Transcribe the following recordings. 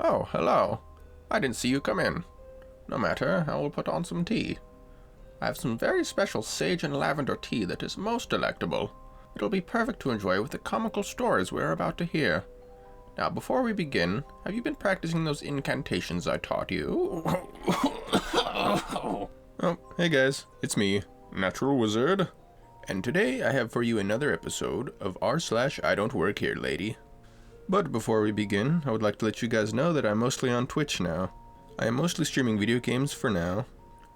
Oh, hello. I didn't see you come in. No matter, I will put on some tea. I have some very special sage and lavender tea that is most delectable. It'll be perfect to enjoy with the comical stories we're about to hear. Now, before we begin, have you been practicing those incantations I taught you? Oh, hey guys, it's me, Natural Wizard. And today I have for you another episode of r/IDontWorkHereLady. But before we begin, I would like to let you guys know that I'm mostly on Twitch now. I am mostly streaming video games for now,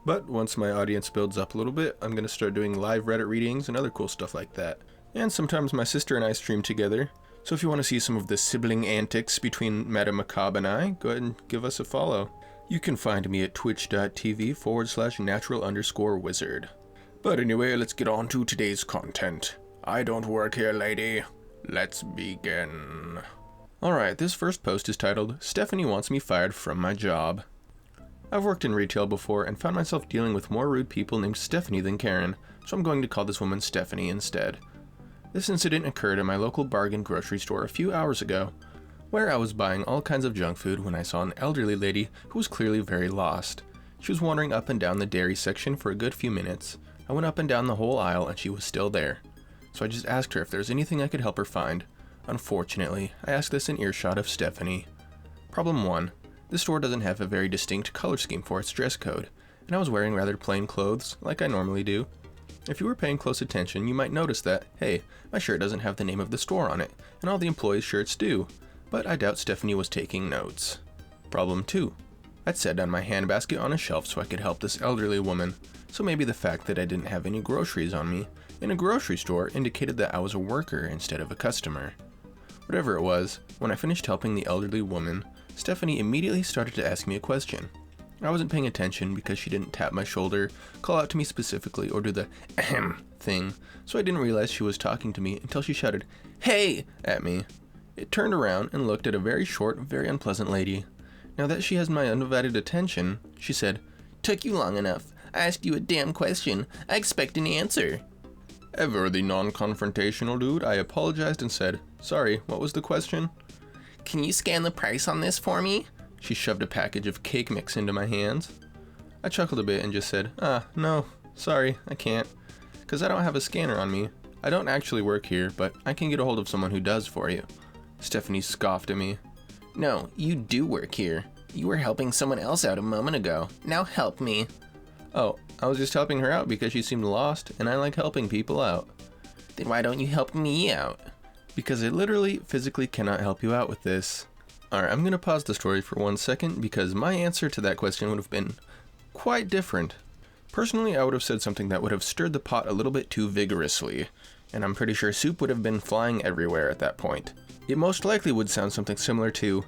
but once my audience builds up a little bit, I'm going to start doing live Reddit readings and other cool stuff like that. And sometimes my sister and I stream together, so if you want to see some of the sibling antics between Madame Macabre and I, go ahead and give us a follow. You can find me at twitch.tv/natural_wizard. But anyway, let's get on to today's content. I don't work here, lady. Let's begin. Alright, this first post is titled, Stephanie Wants Me Fired from My Job. I've worked in retail before and found myself dealing with more rude people named Stephanie than Karen, so I'm going to call this woman Stephanie instead. This incident occurred at my local bargain grocery store a few hours ago, where I was buying all kinds of junk food when I saw an elderly lady who was clearly very lost. She was wandering up and down the dairy section for a good few minutes. I went up and down the whole aisle and she was still there. So I just asked her if there's anything I could help her find. Unfortunately, I asked this in earshot of Stephanie. Problem 1. This store doesn't have a very distinct color scheme for its dress code, and I was wearing rather plain clothes, like I normally do. If you were paying close attention, you might notice that, hey, my shirt doesn't have the name of the store on it, and all the employees' shirts do, but I doubt Stephanie was taking notes. Problem 2. I'd set down my handbasket on a shelf so I could help this elderly woman, so maybe the fact that I didn't have any groceries on me in a grocery store indicated that I was a worker instead of a customer. Whatever it was, when I finished helping the elderly woman, Stephanie immediately started to ask me a question. I wasn't paying attention because she didn't tap my shoulder, call out to me specifically, or do the ahem thing, so I didn't realize she was talking to me until she shouted, "Hey!" at me. It turned around and looked at a very short, very unpleasant lady. Now that she has my undivided attention, she said, "Took you long enough. I asked you a damn question. I expect an answer." Ever the non-confrontational dude, I apologized and said, "Sorry, what was the question?" "Can you scan the price on this for me?" She shoved a package of cake mix into my hands. I chuckled a bit and just said, no, sorry, I can't, because I don't have a scanner on me. I don't actually work here, but I can get a hold of someone who does for you." Stephanie scoffed at me. "No, you do work here. You were helping someone else out a moment ago. Now help me." "Oh, I was just helping her out because she seemed lost, and I like helping people out." "Then why don't you help me out?" "Because I literally, physically cannot help you out with this." Alright, I'm going to pause the story for 1 second because my answer to that question would have been quite different. Personally, I would have said something that would have stirred the pot a little bit too vigorously, and I'm pretty sure soup would have been flying everywhere at that point. It most likely would sound something similar to,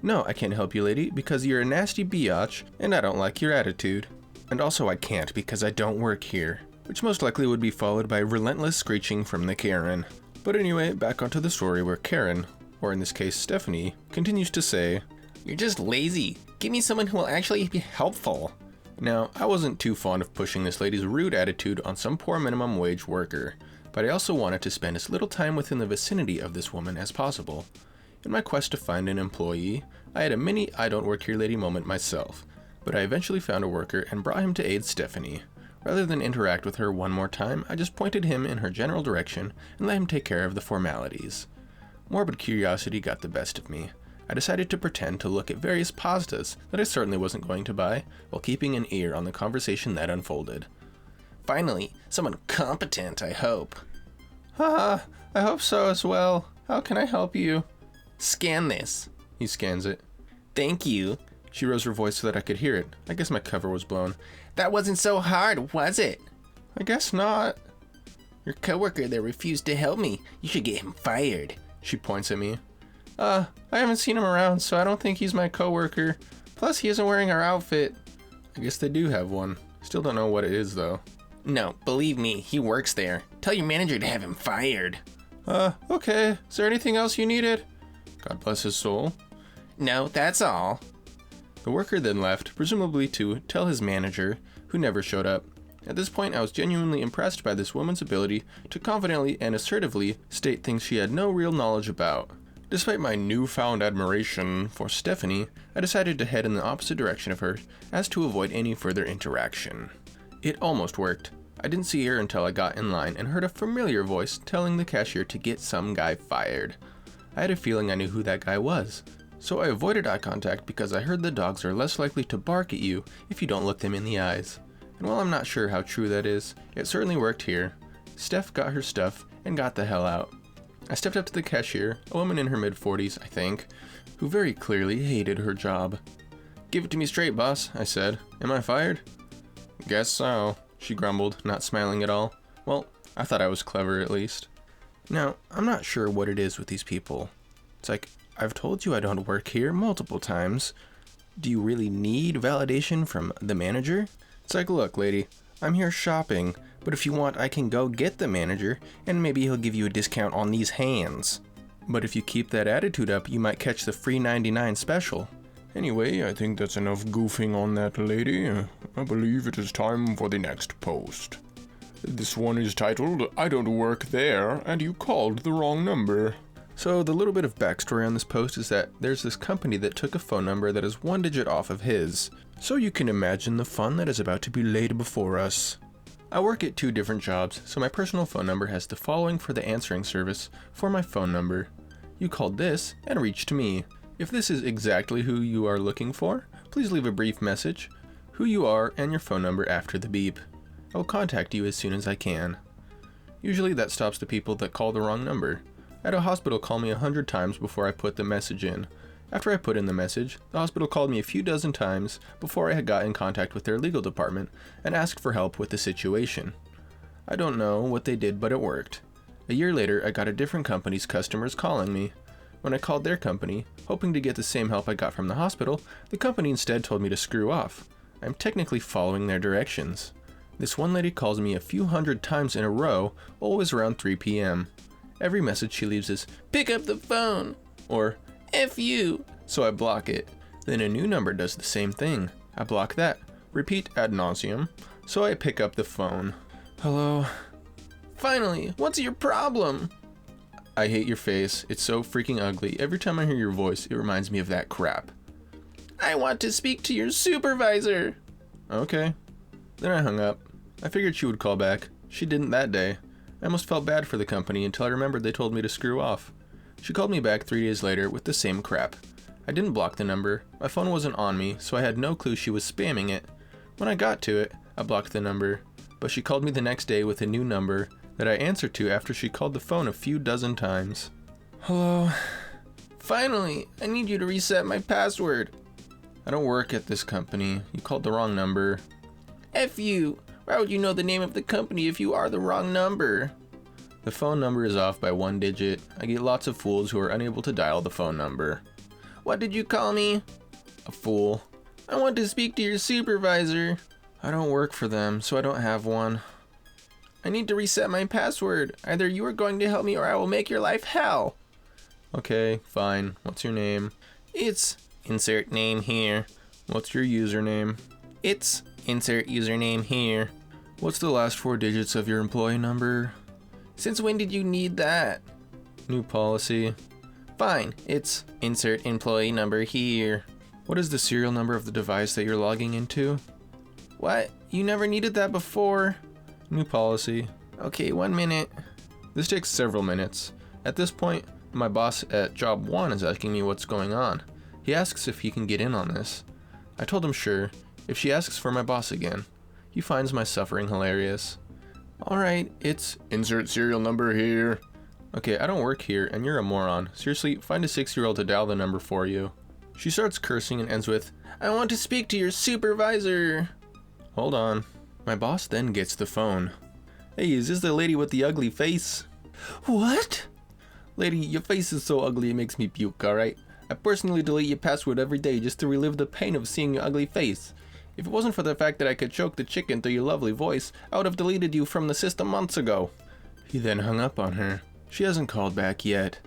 "No, I can't help you, lady, because you're a nasty biatch, and I don't like your attitude. And also I can't because I don't work here," which most likely would be followed by relentless screeching from the Karen. But anyway, back onto the story where Karen, or in this case Stephanie, continues to say, "You're just lazy. Give me someone who will actually be helpful." Now, I wasn't too fond of pushing this lady's rude attitude on some poor minimum wage worker, but I also wanted to spend as little time within the vicinity of this woman as possible. In my quest to find an employee, I had a mini I don't work here lady moment myself, but I eventually found a worker and brought him to aid Stephanie. Rather than interact with her one more time, I just pointed him in her general direction and let him take care of the formalities. Morbid curiosity got the best of me. I decided to pretend to look at various pastas that I certainly wasn't going to buy, while keeping an ear on the conversation that unfolded. "Finally, someone competent, I hope." "Haha, I hope so as well. How can I help you?" "Scan this." He scans it. "Thank you." She rose her voice so that I could hear it. I guess my cover was blown. "That wasn't so hard, was it?" "I guess not." "Your coworker there refused to help me. You should get him fired." She points at me. I haven't seen him around, so I don't think he's my coworker. Plus, he isn't wearing our outfit." I guess they do have one. Still don't know what it is, though. "No, believe me, he works there. Tell your manager to have him fired." Okay. Is there anything else you needed?" God bless his soul. "No, that's all." The worker then left, presumably to tell his manager, who never showed up. At this point, I was genuinely impressed by this woman's ability to confidently and assertively state things she had no real knowledge about. Despite my newfound admiration for Stephanie, I decided to head in the opposite direction of her as to avoid any further interaction. It almost worked. I didn't see her until I got in line and heard a familiar voice telling the cashier to get some guy fired. I had a feeling I knew who that guy was, so I avoided eye contact because I heard the dogs are less likely to bark at you if you don't look them in the eyes. And while I'm not sure how true that is, it certainly worked here. Steph got her stuff and got the hell out. I stepped up to the cashier, a woman in her mid-40s, I think, who very clearly hated her job. "Give it to me straight, boss," I said. "Am I fired?" "Guess so," she grumbled, not smiling at all. Well, I thought I was clever at least. Now, I'm not sure what it is with these people. It's like, I've told you I don't work here multiple times. Do you really need validation from the manager? It's like, look, lady, I'm here shopping, but if you want, I can go get the manager, and maybe he'll give you a discount on these hands. But if you keep that attitude up, you might catch the Free.99 special. Anyway, I think that's enough goofing on that lady. I believe it is time for the next post. This one is titled, "I don't work there, and you called the wrong number." So the little bit of backstory on this post is that there's this company that took a phone number that is one digit off of his. So you can imagine the fun that is about to be laid before us. I work at 2 different jobs, so my personal phone number has the following for the answering service for my phone number. You called this and reached me. If this is exactly who you are looking for, please leave a brief message, who you are, and your phone number after the beep. I will contact you as soon as I can. Usually that stops the people that call the wrong number. I had a hospital call me 100 times before I put the message in. After I put in the message, the hospital called me a few dozen times before I had got in contact with their legal department and asked for help with the situation. I don't know what they did, but it worked. A year later, I got a different company's customers calling me. When I called their company, hoping to get the same help I got from the hospital, the company instead told me to screw off. I'm technically following their directions. This one lady calls me a few hundred times in a row, always around 3 p.m. Every message she leaves is, "Pick up the phone," or "F you," so I block it. Then a new number does the same thing. I block that. Repeat ad nauseum, so I pick up the phone. "Hello?" "Finally, what's your problem?" "I hate your face. It's so freaking ugly. Every time I hear your voice, it reminds me of that crap." "I want to speak to your supervisor." "Okay." Then I hung up. I figured she would call back. She didn't that day. I almost felt bad for the company until I remembered they told me to screw off. She called me back 3 days later with the same crap. I didn't block the number. My phone wasn't on me, so I had no clue she was spamming it. When I got to it, I blocked the number, but she called me the next day with a new number that I answered to after she called the phone a few dozen times. "Hello?" "Finally, I need you to reset my password." "I don't work at this company. You called the wrong number." "F you. Why would you know the name of the company if you are the wrong number?" "The phone number is off by 1 digit. I get lots of fools who are unable to dial the phone number." "What did you call me?" "A fool." "I want to speak to your supervisor." "I don't work for them, so I don't have one." "I need to reset my password. Either you are going to help me or I will make your life hell." "Okay, fine. What's your name?" "It's insert name here." "What's your username?" "It's insert username here." "What's the last 4 digits of your employee number?" "Since when did you need that?" "New policy." "Fine, it's insert employee number here." "What is the serial number of the device that you're logging into?" "What? You never needed that before." "New policy." "Okay, 1 minute." This takes several minutes. At this point, my boss at job 1 is asking me what's going on. He asks if he can get in on this. I told him sure, if she asks for my boss again. He finds my suffering hilarious. "Alright, it's insert serial number here." "Okay, I don't work here, and you're a moron. Seriously, find a 6-year-old to dial the number for you." She starts cursing and ends with, "I want to speak to your supervisor." "Hold on." My boss then gets the phone. "Hey, is this the lady with the ugly face?" "What?" "Lady, your face is so ugly it makes me puke, alright? I personally delete your password every day just to relive the pain of seeing your ugly face. If it wasn't for the fact that I could choke the chicken through your lovely voice, I would have deleted you from the system months ago." He then hung up on her. She hasn't called back yet.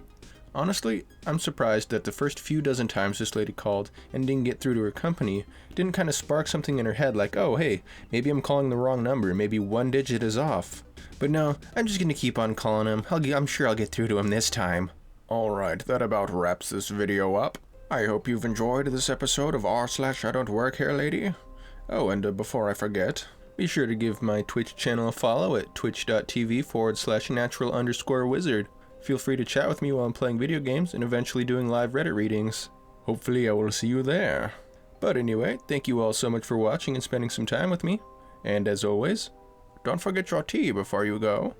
Honestly, I'm surprised that the first few dozen times this lady called and didn't get through to her company didn't kind of spark something in her head like, oh hey, maybe I'm calling the wrong number, maybe 1 digit is off. But no, I'm just gonna keep on calling him. I'm sure I'll get through to him this time. Alright, that about wraps this video up. I hope you've enjoyed this episode of r/IDontWorkHereLady. Oh, and before I forget, be sure to give my Twitch channel a follow at twitch.tv/natural_wizard. Feel free to chat with me while I'm playing video games and eventually doing live Reddit readings. Hopefully I will see you there. But anyway, thank you all so much for watching and spending some time with me. And as always, don't forget your tea before you go.